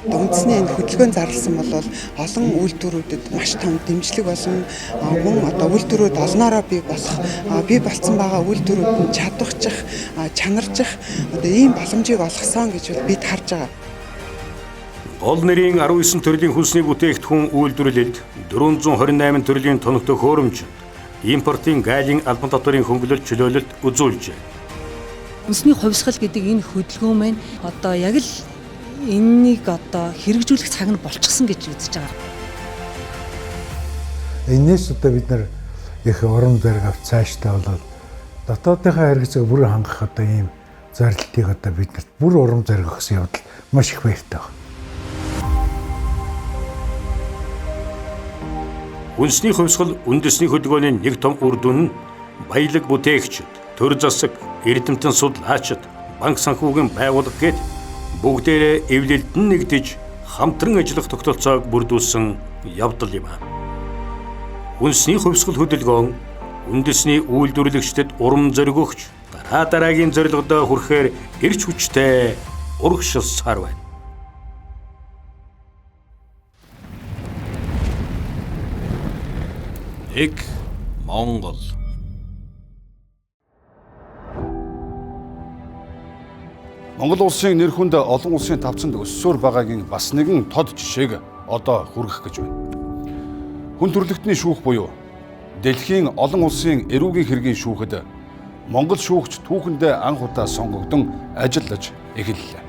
Speaker 16: Үндэсний энэ хөдөлгөөн зарласан бол олон үйлдвэрүүдэд маш том дэмжлэг болсон. Мөн одоо үйлдвэрүүд олноороо бий болсон байгаа үйлдвэрүүд нь чадварчих, чанарчих одоо ийм боломжийг олгосон гэж бид харж байгаа.
Speaker 1: Гол нэрийн 19 төрлийн хүнсний бүтээгдэхүүн үйлдвэрлэлд 428 төрлийн тоног төхөөрөмж импортын гайлын албан татварын хөнгөлөлт чөлөөлөлт үзүүлжээ.
Speaker 15: Хүнсний хувьсгал гэдэг энэ хөдөлгөөн маань одоо яг л энэнийг одоо хэрэгжүүлэх цаг нь болчихсон гэж үзэж байгаа.
Speaker 27: Энээс одоо бид нар их орон зэрэг авч цаашдаа болоод дотоодынхаа хэрэгцээг бүр хангах одоо ийм зорилтыг одоо биднэрт бүр орон зэрэг өгсөн явдал маш их баяртай байна.
Speaker 1: Хүнсний хувьсгал үндэсний хөдөлгөөний нэг том үр дүн нь баялаг бүтээгчид, төр засаг, эрдэмтэн судлаачид, банк санхүүгийн байгууллага гээд бүгдээрээ эвлэлдэн нэгдэж хамтран ажиллах тогтолцоог бүрдүүлсэн явдал юм. Хүнсний хувьсгал хөдөлгөөн үндэсний үйлдвэрлэгчдэд урам зориг өгч дараагийн зорилгодоо хүрэхээр эрч хүчтэй урагшилсаар байна. Нэг Монгол.
Speaker 2: Монгол улсын нэр хүнд олон улсын тавцанд өссөөр байгаагийн бас нэгэн тод жишээг одоо хүргэх гэж байна. Хүн төрөлхтний шүүх буюу дэлхийн олон улсын эрүүгийн хэргийн шүүхэд Монгол шүүгч түүхэндээ анх удаа сонгогдсон ажиллаж эхэллээ.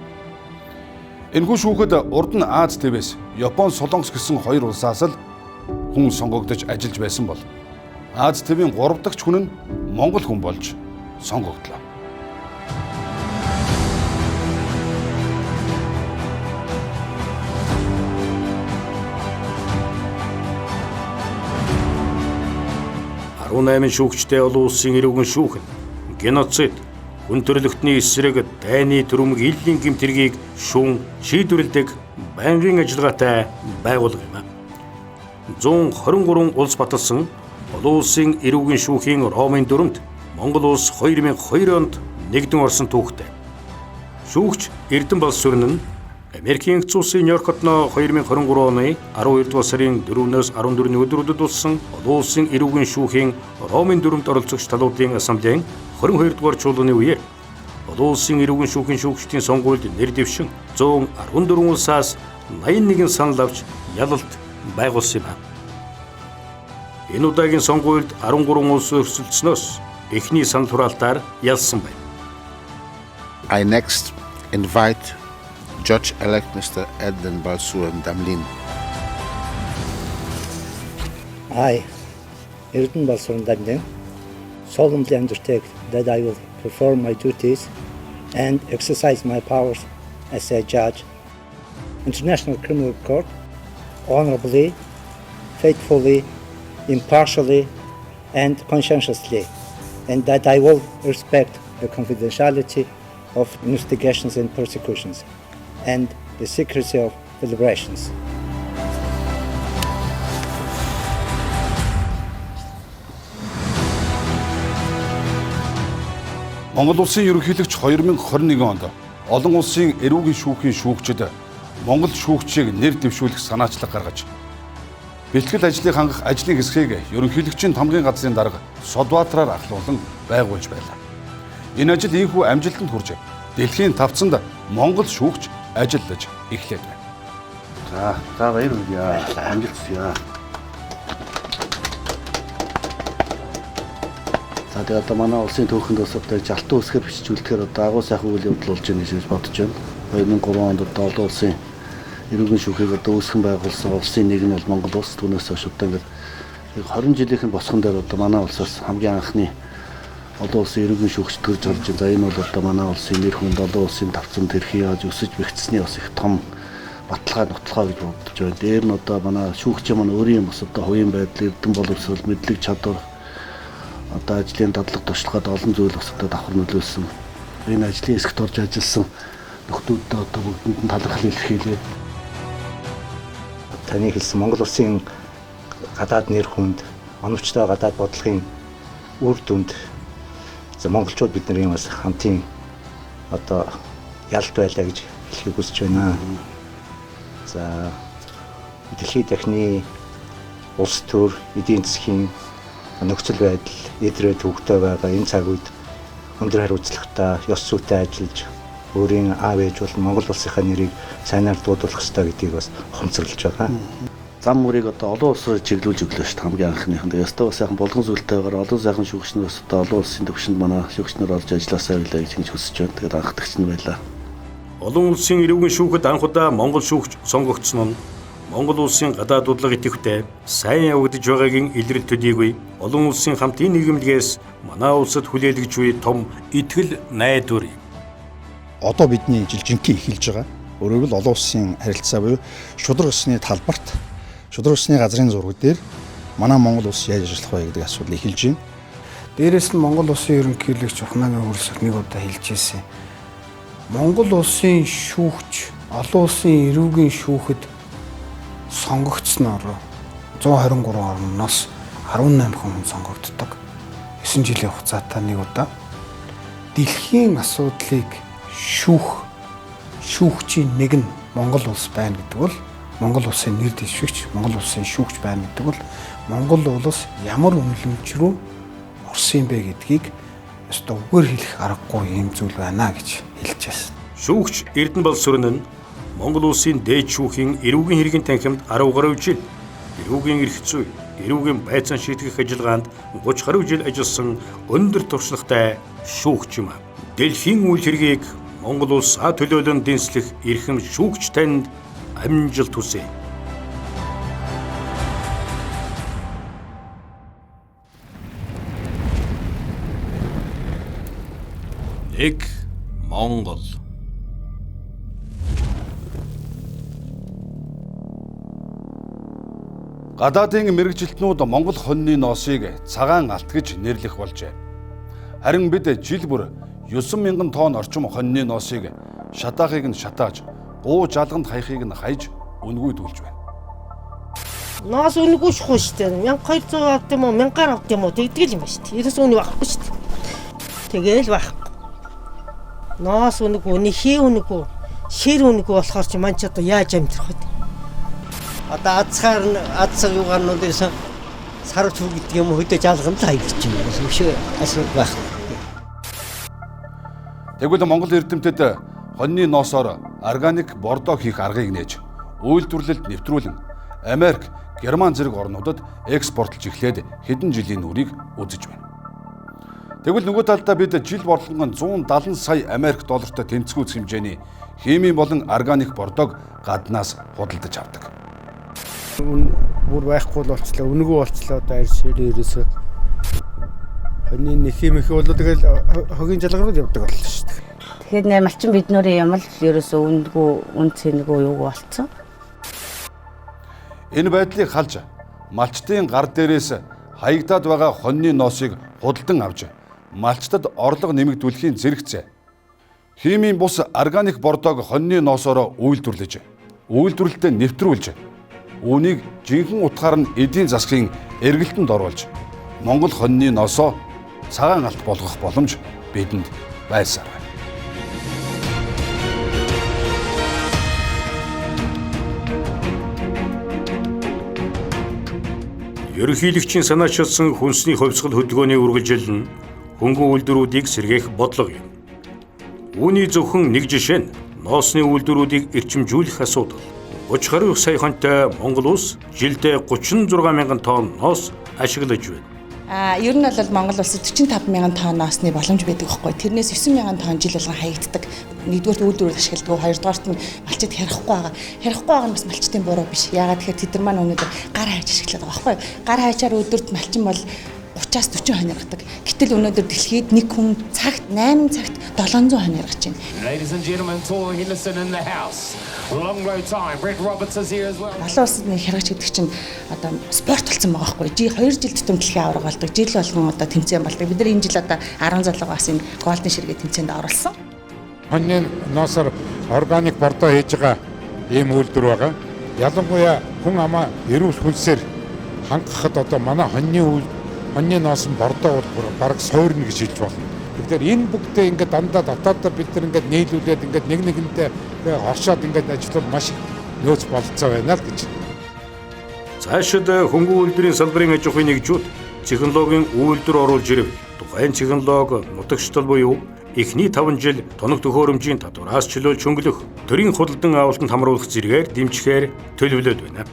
Speaker 2: Энэхүү шүүхэд урд нь Аз твээс Япон, Солонгос гэсэн хоёр улсаас л хүн сонгогдож ажиллаж байсан бол Аз твийн 3 дахь хүн нь Монгол хүн болж сонгогдлоо.
Speaker 1: Арван шүүгчтэй олон улсын эрүүгийн шүүх нь геноцид, хүн төрөлхтний эсрэг дайны түрэмг ийллийн гэмтэргийг шүүн шийдвэрлэдэг байнгын ажиллагаатай байгууллага юм. 123 улс баталсан олон улсын эрүүгийн шүүхийн Ромын дүрмд Монгол улс 2002 онд нэгдэн орсон түүхтэй. Шүүгч Эрдэнэ Балсүрэн нь Америкийн Нэгдсэн Улсын Нью-Йорк хотноо 2023 оны 12 дугаар сарын 4-өөс 14-ний өдрүүдэд болсон олон улсын эрүүгийн шүүхийн Ромын дүрмд оролцогч талуудын ассамблеийн 22 дугаар чуулганы үеэр олон улсын эрүүгийн шүүхийн шүүгчдийн сонгуульд нэр дэвшин 114 улсаас 81 санал авч ялалт байгуулсан юм. Энэ удаагийн сонгуульд 13 улс өрсөлдснөөс эхний санал хураалтаар ялсан байна.
Speaker 28: I next invite Judge-elect Mr. Erden Balsuren Damlin.
Speaker 29: I, Erden Balsuren Damlin, solemnly undertake that I will
Speaker 8: perform my duties and exercise my powers as a judge, International Criminal Court, honorably, faithfully, impartially, and conscientiously, and that I will respect the confidentiality of investigations and prosecutions and the secrecy of deliberations.
Speaker 2: Монгол улсын ерөнхийлөгч 2021 онд олон улсын эрүүгийн шүүхийн шүүгчид Монгол шүүгчийг нэр дэвшүүлэх санаачлаг гаргаж бэлтгэл ажлыг хангах ажлын хэсгийг ерөнхийлөгчийн тамгын газрын дарга Содбаатраар ахлуулан байгуулж байлаа. Энэ ажил ийхүү амжилтанд хүрч дэлхийн тавцанд Монгол шүүгч ажиллаж эхлээд байна.
Speaker 17: За баяр хүргэе. Амжилт хүсье. За тэгээд одоо манай улсын түүхэнд бас одоо жалтан үсгээр бичүүлдэхээр одоо агуу сайхан үйл явдал болж байна гэж бодож байна. 2003 онд одоо олон улсын эрүүгийн шүүхийг одоо үүсгэн байгуулсан улсын нэг нь бол Монгол улс. Түүнээс хойш одоо ингээд 20 жилийнхэн босгон дээр одоо манай улсаас хамгийн анхны олон улсын эрүүгийн шүүгч төрж орж байна. За энэ бол одоо манай улсын нэр хүнд олон улсын тавцанд тэрхий яаж өсөж бэхжсэний бас их том баталгаа нотолгоо гэж бодож байна. Дээр нь одоо манай шүүгчийн маань өөрийн бас одоо хувийн байдал, эрдэм боловсрол, мэдлэг чадвар одоо ажлын дадлаг туршлагад олон зүйл бас одоо давхар нөлөөлсөн. Энэ ажлын хэсэгт орж ажилласан нөхдүүдтэй одоо бүгдэнд нь талархал илэрхийлээ.
Speaker 8: Таны хэлсэн Монгол улсын гадаад нэр хүнд, оновчтой гадаад бодлогын үр дүнд за монголчууд бидний бас хамтын одоо ялт байлаа гэж хэлхийг хүсэж байна. За дэлхийн дахны улс төр, эдийн засгийн нөхцөл байдал эдрээ төвөгтэй байгаа энэ цаг үед өндөр хариуцлагатай, ёс зүйтэй ажиллаж өөрийн аав ээж болон Монгол улсынхаа нэрийг сайнаар дуудуулах ёстой гэдгийг бас хомцорлож байгаа.
Speaker 17: Зам мөрийг одоо олон улсаар чиглүүлж өглөө шүү дээ хамгийн анхных нь. Ястаа бас сайхан болгон зүйлтэй байгаа олон сайхан шүүгчнэр бас одоо олон улсын төвшөнд манай шүүгчнэр орж ажилласаа байлаа гэж хүсэж байна. Тэгээд анхдагч нь байлаа.
Speaker 1: Олон улсын эрүүгийн шүүхэд анх удаа Монгол шүүгч сонгогдсон нь Монгол улсын гадаад бодлого идэвхтэй сайн явагдаж байгаагийн илрэл төдийгүй олон улсын хамтын нийгэмлэгээс манай улсад хүлээлгэж буй том итгэл найдвар.
Speaker 7: Одоо бидний жилжинхэнэ эхэлж байгаа. Өөрөөр хэл олон улсын харилцаа буюу шудраг ёсны талбарт шудраг ёсны газрын зураг дээр манай Монгол улс яаж ажиллах вэ гэдэг асуудал эхэлж байна.
Speaker 27: Дээрээс нь Монгол улсын ерөнхийлөгч Ухнагийн хөрсөг нэг удаа хэлж ирсэн. Монгол улсын шүүгч олон улсын эрүүгийн шүүхэд сонгогдсноор 123 орноос 18 хүн сонгогддог. 9 жилийн хугацаатай нэг удаа дэлхийн асуудлыг шүүгчийн нэг нь Монгол улс байна гэдэг бол Монгол улсын нэр дэвшигч, Монгол улсын шүүгч байна гэдэг бол Монгол улс ямар үнэлэмж рүү орсон бэ гэдгийг өстө үгээр хэлэх аргагүй юм зүйл байна гэж хэлж байна.
Speaker 1: Шүүгч Эрдэнэбалсүрэн нь Монгол улсын дээд шүүхийн эрүүгийн хэргийн танхимд 10 гаруй жил, эрүүгийн эрх зүй, эрүүгийн байцаан шийтгэх ажиллагаанд 30 гаруй жил ажилласан өндөр туршлагатай шүүгч юм. Дэлхийн үйл хэргийг Монгол улсаа төлөөлөн дэнслэх эрхэм шүүгч танд амжилт хүсье. Нэг Монгол.
Speaker 2: Гадаадын мэрэгжилтнүүд Монгол хоньны ноосыг цагаан алт гэж нэрлэх болжээ. Харин бид жил бүр 9,000 тонн орчим хоньны ноосыг шатаахыг нь шатааж, гуу жалганд хаяхыг нь хайж үнгүйдүүлж байна.
Speaker 18: Ноос үнэгүй шүү дээ. 1200 авт юм уу, 1000 авт юм уу тэгдэг юм ба шүү дээ. 9 үнэ байхгүй шүү дээ. Тэгээл байхгүй. Ноос үнэгүй, нэхий үнэгүй, шир үнэгүй болохоор чи маань ч одоо яаж амьдрах вэ? Одоо адцаг юугаар нь дээрсэн сарвч гэдэг юм хөдөө жалганд хайгч юм байна. Шүү асуудал байх.
Speaker 2: Тэгвэл Монгол эрдэмтэд хоньны ноосоор органик бордоо хийх аргыг нээж үйлдвэрлэлд нэвтрүүлэн Америк, Герман зэрэг орнуудад экспортлж эхлээд хэдэн жилийн үрийг үзэж байна. Тэгвэл нөгөө талдаа бид жил болгон 170 сая Америк доллартай тэнцвүүц хэмжээний химийн болон органик бордоог гаднаас худалдаж авдаг.
Speaker 27: Бүр байхгүй болчлаа, үнэгүй болчлаа одоо арьс ширээрээс Хоньны нэх юм их бол тэгэл хогийн жалгарууд явдаг боллоо шүү дээ.
Speaker 5: Тэгэхээр малчин биднэрийн юм л ерөөсөө үндгүү үн цэнэгүй юу болцсон.
Speaker 2: Энэ байдлыг халж малчтын гар дээрээс хаягдаад байгаа хоньны ноосыг худалдан авч малчтад орлого нэмэгдүүлэхийн зэрэгцээ. Химийн бус органик бордоог хоньны ноосоор үйлдвэрлэж, үйлдвэрлэлтэд нэвтрүүлж, үүнийг жинхэнэ утгаар нь эдийн засгийн эргэлтэнд оруулж, Монгол хоньны ноосоо цагаан алт болгох боломж бидэнд байсан.
Speaker 1: Ерөнхийлөгчийн санаачилсан хүнсний хувьсгал хөдөлгөөний үргэлжил нь хөнгөн үйлдвэрүүдийг сэргээх бодлого юм. Үүний зөвхөн нэг жишээ нь ноосны үйлдвэрүүдийг эрчимжүүлэх асуудал. 30 сая хоньтой Монгол улс жилдээ 36 мянган тонн ноос ашиглаж байна.
Speaker 9: Ер нь бол Монгол улсад 45 мянган тонн ноосны боломж байдаг байхгүй. Тэрнээс 9 мянган тонн жил болгон хаягддаг. Нэгдүгээр үйлдвэрлэл ашигладаг, хоёрдугаарт нь малчид ярихгүй байгаа. Ярихгүй байгаа нь бас малчтын буруу биш. Яагаад тэгэхээр тэд нар маань өнөөдөр гар хайж ашиглаад байгаа байхгүй. Гар хайчаар өдөрт малчин бол 30-аас 40 хонь яргадаг. Гэтэл өнөөдөр дэлхийд нэг хүн цагт 8 цагт 700 хонь яргаж байна.
Speaker 19: Ladies and gentlemen, Tor Henderson in the house. Long road time. Brett Roberts is here as well.
Speaker 9: Олон улсад нэг хэрэгж гэдэг чинь одоо спорт болсон байгаа байхгүй. 2 жил тутам дэлхийн аварга болдог. Жил болгон одоо тэмцээн болдог. Бид нар энэ жил одоо 10 залууга бас энэ голден ширгээ тэмцээнд оруулсан.
Speaker 20: Хоньны ноосоор органик бордоо хийж байгаа ийм үйлдвэр байгаа. Ялангуяа хүн амаа эрүүл хүнсээр хангахад одоо манай хоньны ноос нь бордоо бол бараг сойрно гэж хэлж байна. Тэгэхээр энэ бүгдээ ингээд дандаа дотоодоо бид нар ингээд нийлүүлээд ингээд нэг нэгэнтэй оршоод ингээд ажиллавал маш нөөц болцоо байна л гэж.
Speaker 1: Цаашид хөнгөн үйлдвэрийн салбарын аж ахуйн нэгжүүд технологийн үйлдвэр оруулж ирв. Тухайн технологи нутагчлал буюу эхний 5 жил тоног төхөөрөмжийн татвараас чөлөөлж хөнгөлөх, төрийн худалдан авалтанд хамруулах зэрэгээр дэмжихээр төлөвлөд байна.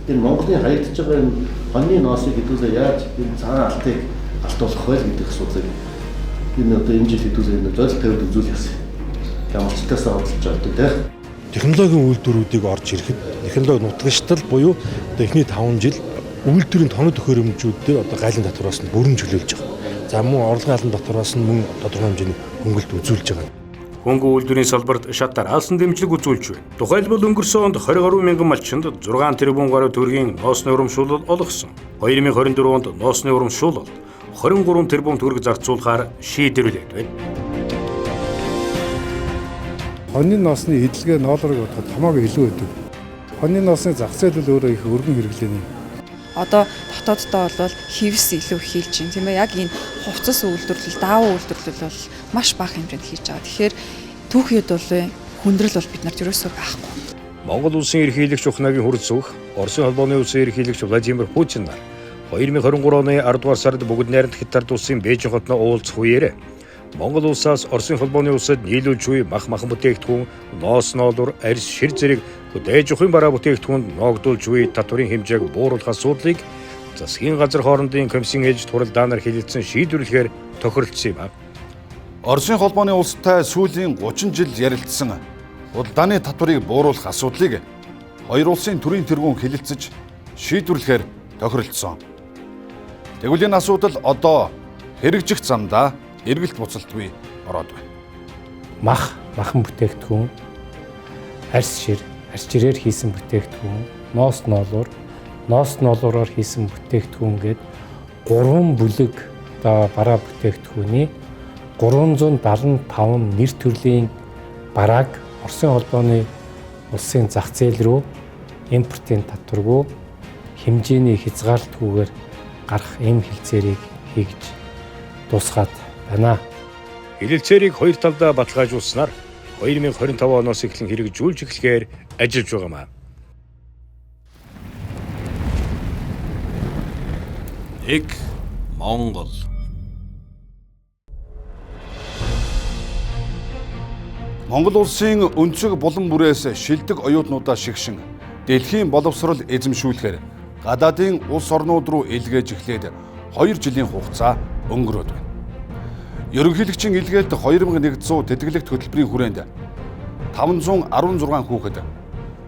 Speaker 17: Энэ Монголын хаягдж байгаа энэ хоньны ноосыг хэдүүлээ яаж энэ цагаан алтыг алтуулах вэ гэдэг асуудлыг энэ одоо энэ жил хэдүүлээ энэ зорилт тавьд үзүүл яасан. Ямарчтаас худалдаж авдаг тийм.
Speaker 21: Технологийн үйлдвэрүүдийг орж ирэхэд технологи нутагчлал буюу одоо эхний 5 жил үйлдвэрийн тоног төхөөрөмжүүд дээр одоо гайлын татвараас нь бүрэн чөлөөлж байгаа. За мөн орлогын албан татвараас нь мөн тодорхой хэмжээний хөнгөлт үзүүлж байгаа.
Speaker 1: Хөнгөн үйлдвэрийн салбарт шатаар алсан дэмжлэг үзүүлж байна. Тухайлбал өнгөрсөн онд 20 гаруй мянган малчинд 6 тэрбум гаруй төгрөгийн ноосны урамшуулал олгосон. 2024 онд ноосны урамшуулал 23 тэрбум төгрөг зарцуулахаар шийдвэрлээд байна.
Speaker 21: Хоньны ноосны эдлэгээ ноолорыг бодоход хамаагүй илүү байдаг. Хоньны ноосны зах зээл бол өөрөө их өргөн хэрэглэнэ.
Speaker 22: Одоо дотооддоо бол хевс илүү хийлж байна тийм ээ. Яг энэ хувцас үйлдвэрлэл, даавуу үйлдвэрлэл бол маш бага хэмжээнд хийж байгаа. Тэгэхээр түүхийд бол хүндрэл бол бид нарт ерөөсөө байхгүй.
Speaker 1: Монгол улсын ерөнхийлөгч ухнагийн хүрэл зүгх Оросын холбооны улсын ерөнхийлөгч Владимир Путин нар 2023 оны 10 дугаар сард бүгд найрамд Хятад улсын Бээжин хотноо уулзах үеэр Монгол улсаас Оросын холбооны улсад нийлүүлж буй махан бүтээгдэхүүн, ноос ноолор, арьс, шир зэрэг дээж ухын бараа бүтээгдэхүүнд ногдуулж буй татварын хэмжээг бууруулах асуудлыг засгийн газар хоорондын комиссийн ээлж туралдаанаар хэлэлцэн шийдвэрлэхээр тохиролцсон юм.
Speaker 2: Оросын холбооны улстай сүүлийн 30 жил ярилцсан худалдааны татварыг бууруулах асуудлыг хоёр улсын төрийн тэргүүн хэлэлцэж шийдвэрлэхээр тохиролцсон. Тэгвэл энэ асуудал одоо хэрэгжих замдаа эргэлт буцалтгүй ороод байна.
Speaker 23: Махан бүтээгдэхүүн, арьс ширээр хийсэн бүтээгдэхүүн, ноос ноолороор хийсэн бүтээгдэхүүн гээд 3 бүлэг бараа бүтээгдэхүүний 375 нэр төрлийн барааг Оросын холбооны улсын зах зээл рүү импортын татваргүй хэмжээний хязгаарлалтгүйгээр гарах эм хэлцээрийг хийж дуусгаад байна.
Speaker 1: Хэлэлцээрийг хоёр талдаа баталгаажуулснаар 2025 оноос эхлэн хэрэгжүүлж эхлэхээр ажиллаж байгаамаа. Эк Монгол.
Speaker 2: Монгол улсын өнцөг булан бүрээс шилдэг оюутнуудаа шигшин дэлхийн боловсрол эзэмшүүлэхээр гадаадын улс орнууд руу илгээж эхлээд 2 жилийн хугацаа өнгөрөөд байна. Ерөнхийлөгчийн илгээлт 2100 тэтгэлэгт хөтөлбөрийн хүрээнд 516 хүүхэд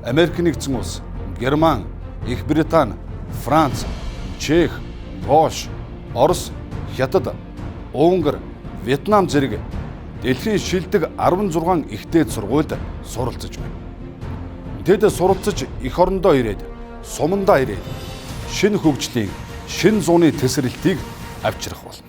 Speaker 2: Америк нэгдсэн улс, Герман, Их Британи, Франц, Чех, Польш, Орос, Хятад, Унгар, Вьетнам зэрэг дэлхийн шилдэг 16 ихтэй сургуульд суралцж байна. Тэд суралцж эх орондоо ирээд, сумандаа ирээд шинэ хөгжлийн, шинэ зууны тесрэлтийг авчрах болно.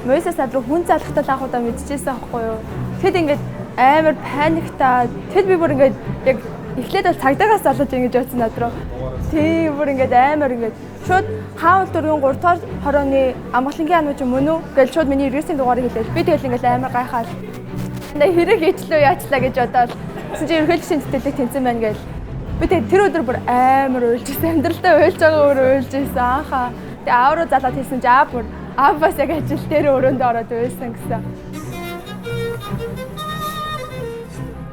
Speaker 3: Мойсес адруу хүн залхтал анхудаа мэдчихсэн аахгүй юу. Тэгэд ингээд амар паниктаа. Тэгэд би бүр ингээд яг эхлээд бол цагдаагаас залууж ингэж явсан надруу. Тийм бүр ингээд амар ингээд шууд хаал дөрвийн 3 дугаар хорооны амгалангийн анууч мөн үү гэж шууд миний эргээсийн дугаарыг хэлээд би тэгэл ингээд амар гайхаад хэрэг хийчлөө яачлаа гэж бодоод тэгсэн чинь ерөнхийлөгчийн тэтгэлэг тэнцэн байна гэж. Би тэр өдөр бүр амар уйлжсэн. Амьдралдаа уйлж байгаа өөр уйлжсэн анхаа. Тэгээ аав руу залаад хэлсэн чи аа бүр бас яг ажил дээр өрөөндөө ороод байсан гэсэн.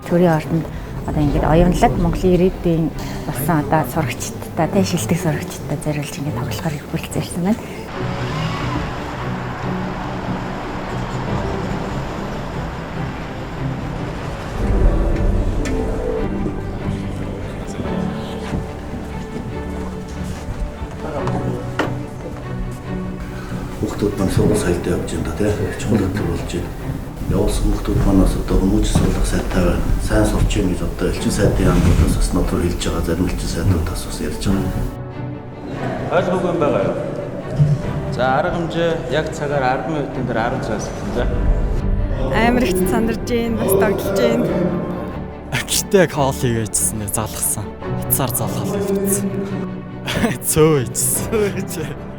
Speaker 4: Төрийн ордонд одоо ингээд оюунлаг Монголын ирээдүйн болсон одоо сурагчдаа тэ шилдэг сурагчдаа зориулж ингээд тоглохоор хүрэлцэн ирсэн байна.
Speaker 17: Хүүхдүүд маань сургууль саялдаа явж байна да тий. Чухал өдөр болж байна. Явуулсан хүүхдүүд манаас одоо хүмүүжил сургах сайтай байна. Сайн сурч юм гэж одоо элчин сайдын яамнуудаас бас нотор хэлж байгаа. Зарим элчин сайдуудаас бас ярьж байгаа.
Speaker 6: Ойлгоогүй юм байгаа юу? За арга хэмжээ яг цагаар 10 минутын дээр 10 цагаас за.
Speaker 10: Амар их сандарж гин бас тогтолж гин.
Speaker 11: Гэртээ кол хийгээжсэн залгсан. Хацаар залгаал явцсан. Цөө ийжсэн.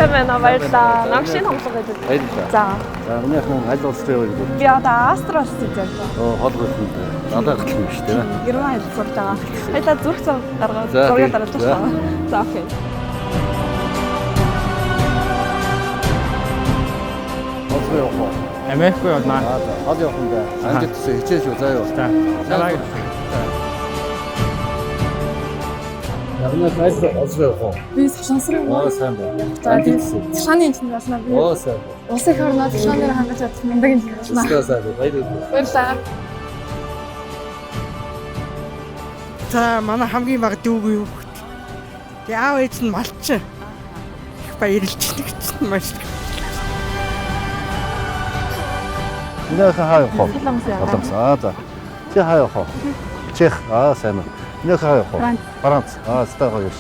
Speaker 3: Тэмээн баярлаа. Нагшийн хонглог гэдэг.
Speaker 17: Баярлалаа. За өнөөдөр аль улс руу явах вэ?
Speaker 3: Би одоо Австрал улсад явж байгаа.
Speaker 17: Хол улсанд надад гатлах юм шүү дээ.
Speaker 3: Герман хэл сурж байгаа. Баялаа зүрх зам даргаа зургийг дараалж байгаа. За окей.
Speaker 17: Хол явах уу?
Speaker 11: Америк руу явнаа.
Speaker 17: Хол явах юм да. Ангид хичээж үү заа юу?
Speaker 11: За. За.
Speaker 17: Ярнаа хайр олзоо явах уу?
Speaker 3: Би шансрын
Speaker 17: оо сайн байна.
Speaker 3: За цааны энэ яснаа би.
Speaker 17: Оо сайн.
Speaker 3: Улсын хорноо цаанаар хангаж чадсан мундаг юм байна.
Speaker 17: Сайн сайн баярлалаа.
Speaker 3: Баярлалаа.
Speaker 24: За манай хамгийн баг дүүгүй юу. Тэг аав ээж нь малчин. Их баярлж чинь маш.
Speaker 17: Нөх хаа явах уу? Боломжтой. За. Чи хаа явах уу? Чех. Сайн байна. Нөх хаа явах уу? Франц. Стагаа явж.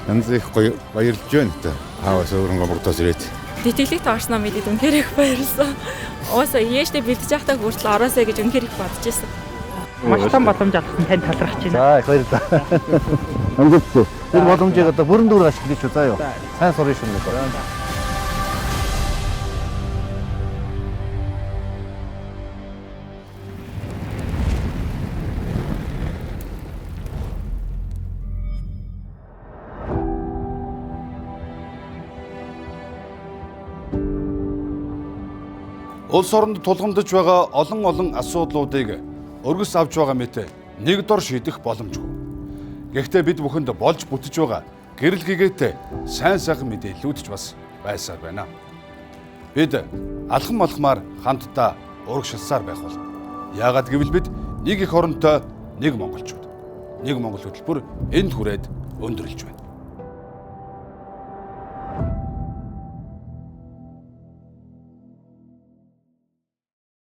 Speaker 25: Янз их гоё баярлж байна та. Аавас өөрөнгө мөрдөөс ирээд.
Speaker 3: Тэтгэлэг таарснаа мэдээд үнхээр их баярлсан. Уусаа ээжтэй бэлдэж явахдаа хүртэл ороосаа гэж үнхээр их бодож байсан.
Speaker 11: Маш том боломж авсан танд талархаж байна.
Speaker 17: За их баярлалаа. Ангид тэр боломжийг одоо бүрэн дүр ашиглаж шүү. За юу. Сайн сурах юм байна.
Speaker 2: Улс оронд тулгамдж байгаа олон асуудлуудыг өргөс авч байгаа мэт нэг дор шийдэх боломжгүй. Гэхдээ бид бүхэнд болж бүтэж байгаа гэрэл гэгээтэй сайн сайхан мэдээллүүд ч бас байсаар байна. Бид алхам алхмаар хамтдаа урагшилсаар байх болно. Яагаад гэвэл бид нэг эх оронтой нэг монголчууд. Нэг монгол хөтөлбөр энд хүрээд өндөрлөж байна.